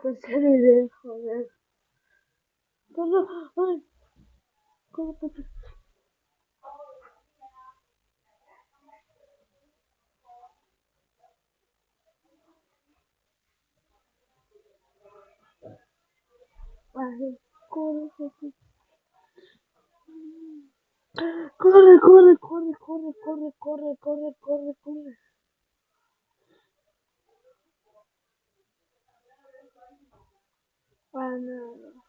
Pensar en joder. Todo, ay, ¿cómo te... Ay, corre, corre, corre, corre, corre, corre, corre, corre, corre, corre. Ah, no, no.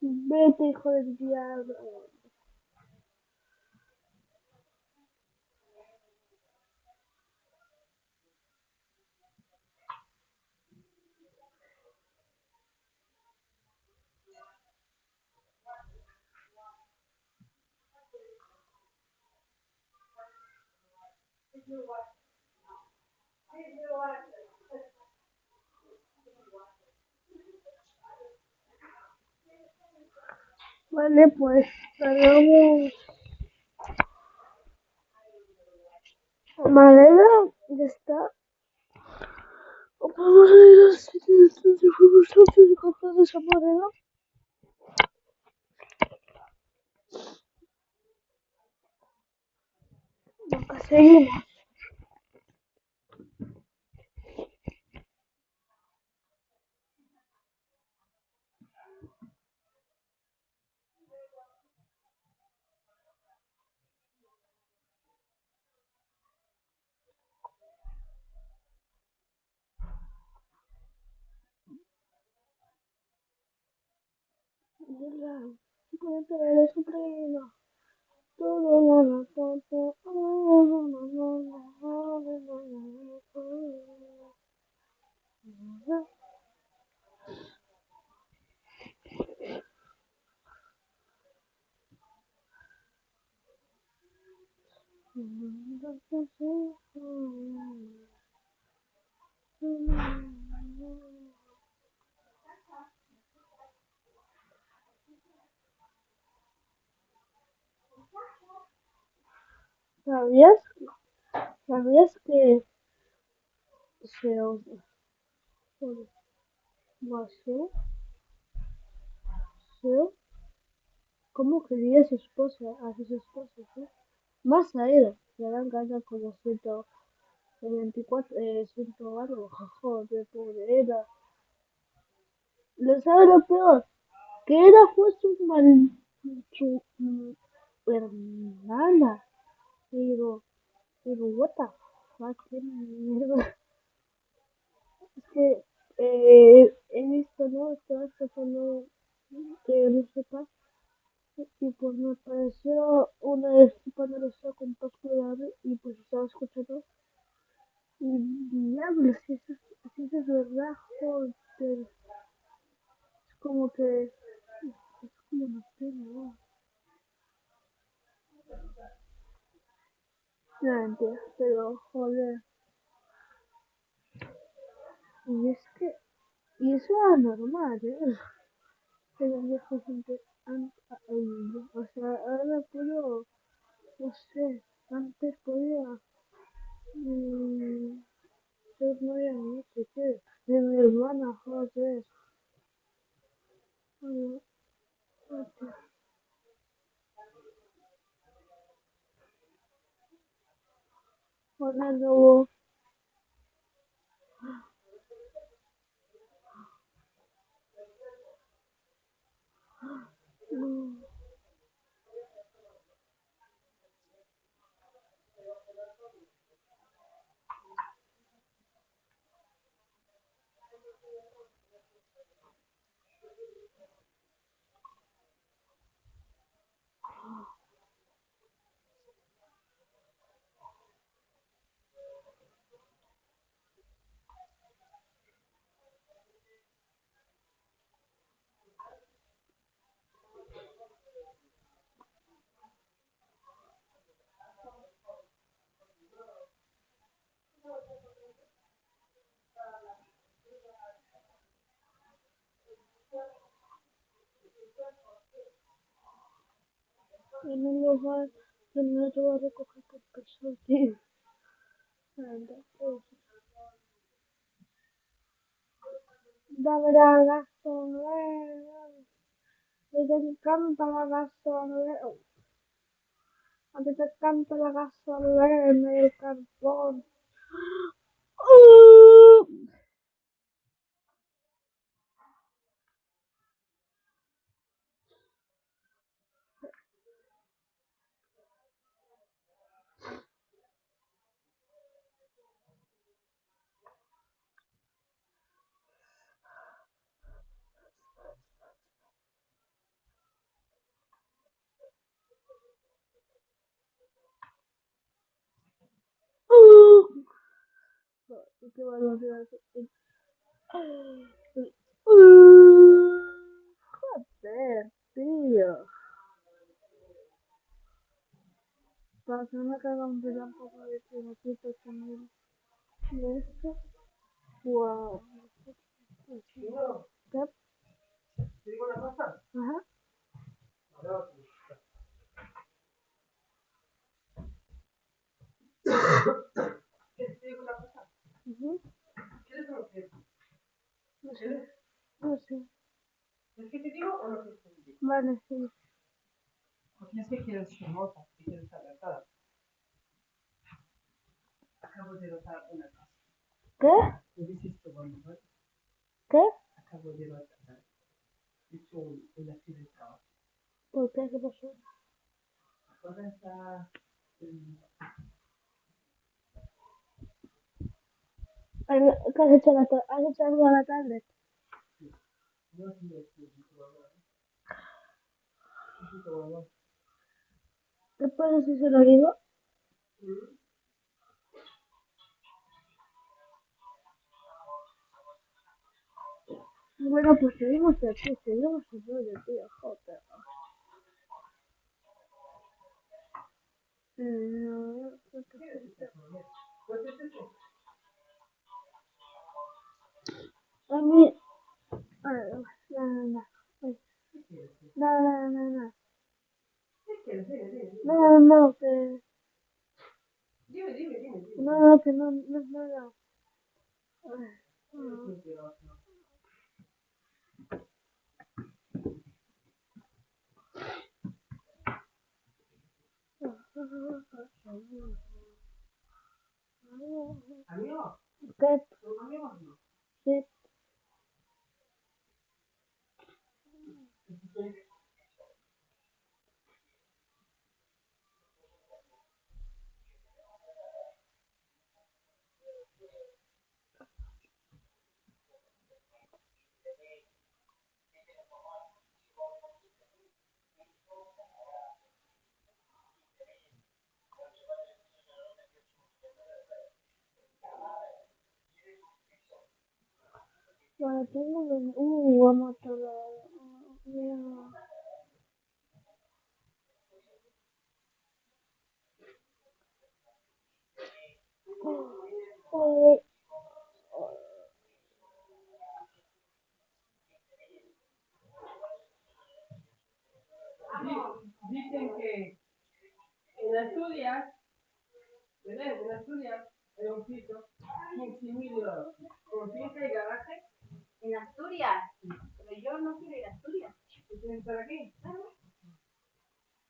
Vete, hijo del diablo. Vale, pues, tenemos madera, ya está. Vamos a ir al sitio donde fuimos antes de cortar esa madera. Nunca seguimos. Cuéntame de su prima. Todo, no, todo, ¿Sabías? ¿Sabías que se basó, cómo quería a su esposa, a sus esposas, ¿eh? Más a él, le dan ganas como 124, 100 algo, joder, pobre era. ¿Lo sabe lo peor? Que era fue su hermana. Pero, what the fuck, qué mierda. Es que he visto, ¿no? Estaba pasando que no sepa. Y pues me pareció una vez cuando lo estaba con Pascual y pues estaba escuchando. Y diablo, si eso es verdad, joder. Es como que. Es como una pena, ¿no? No entiendo, pero joder. Y es que. Y eso era normal, ¿eh? Pero viejo gente. O sea, ahora puedo. No sé. Antes podía. mm, Ser novia de no sé qué. De mi hermana, joder. Bueno, hola, luego. mm, en un lugar donde no te voy a recoger por peso, tío. Dame la gasolina, me encanta la gasolina, a mí me encanta la gasolina y el carbón. Uh, uh. Qué barbaridad. Joder, tío. Para que no me caiga un poco de chivatito conmigo. ¿Y esto? Wow. ¿Qué? ¿Te digo una cosa? Ajá. ¿Te digo una cosa? ¿Quieres o no quieres? No sé. No sé. ¿Es que te digo o no quieres que te diga? Vale, sí. Porque es que quieres ser hermosa y quieres estar casada. Acabo de notar una cosa. ¿Qué? ¿Me dices tú, bueno? ¿Qué? Acabo de notar. He hecho un accidente de trabajo. ¿Por qué? ¿Qué pasó? Ahora está... ¿Qué has hecho ¿Has hecho algo a la tarde? No, sí, ¿qué pasa si se lo digo? Bueno, pues seguimos aquí, seguimos el rollo, tío, joder. A mí... No, no, no. No, no, no, no. No, no, no, que... No, no, que no, no, no, no. ¿Qué? Sí. Bueno, tengo... vamos a hablar. Dicen que en Asturias, ¿verdad? En Asturias hay un piso, 15.000 euros, con finca y garaje. ¿En Asturias? Pero yo no quiero ir a Asturias. ¿Tú quieres estar aquí?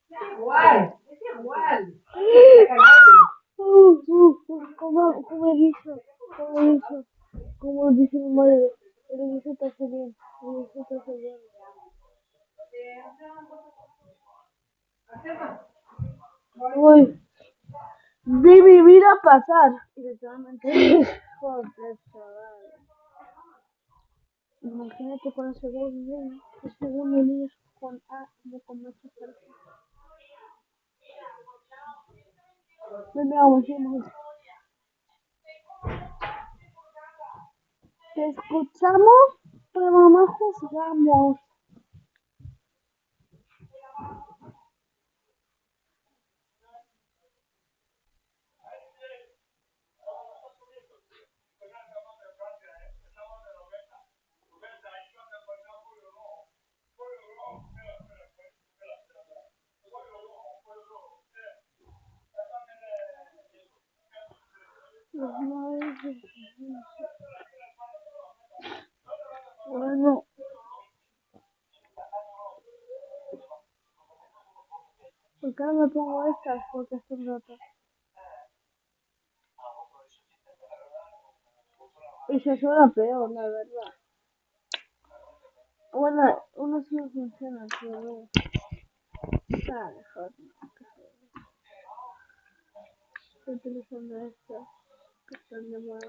Es igual, es igual. ¿Cómo dice? ¿Cómo dice mi madre? El dice te hace bien. El dice te hace bien. Uy, vi mi vida pasar. Y literalmente, joder, chaval. Imagínate con el segundo niño con A, como con muchas personas. Vamos, vamos. Te escuchamos, pero no juzgamos. Bueno, ¿por qué no me pongo estas? Porque hace un rato. Y se suena peor, la verdad. Bueno, unos no funcionan, pero no. Está mejor. Estoy utilizando estas que están de moda.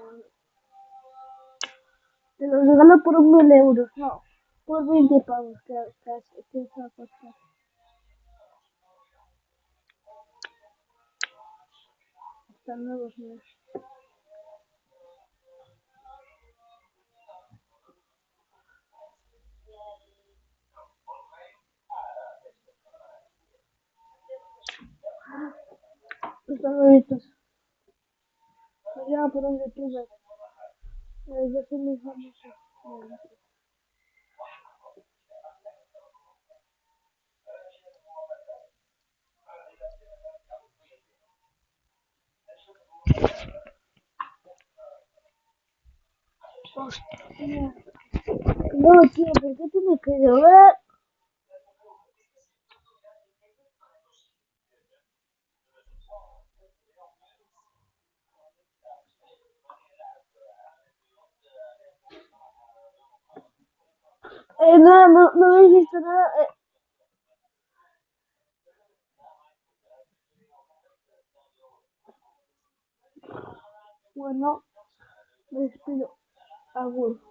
Te los regalo por 1000 euros, no. Por 20 pavos, que eso va a costar. Están nuevos, ¿no? Están nuevitos. Me lleva por un youtuber. Yo soy muy famoso. Hostia. No, tío, ¿por qué tiene que llover? No, no habéis visto nada. Bueno, me despido. Agur.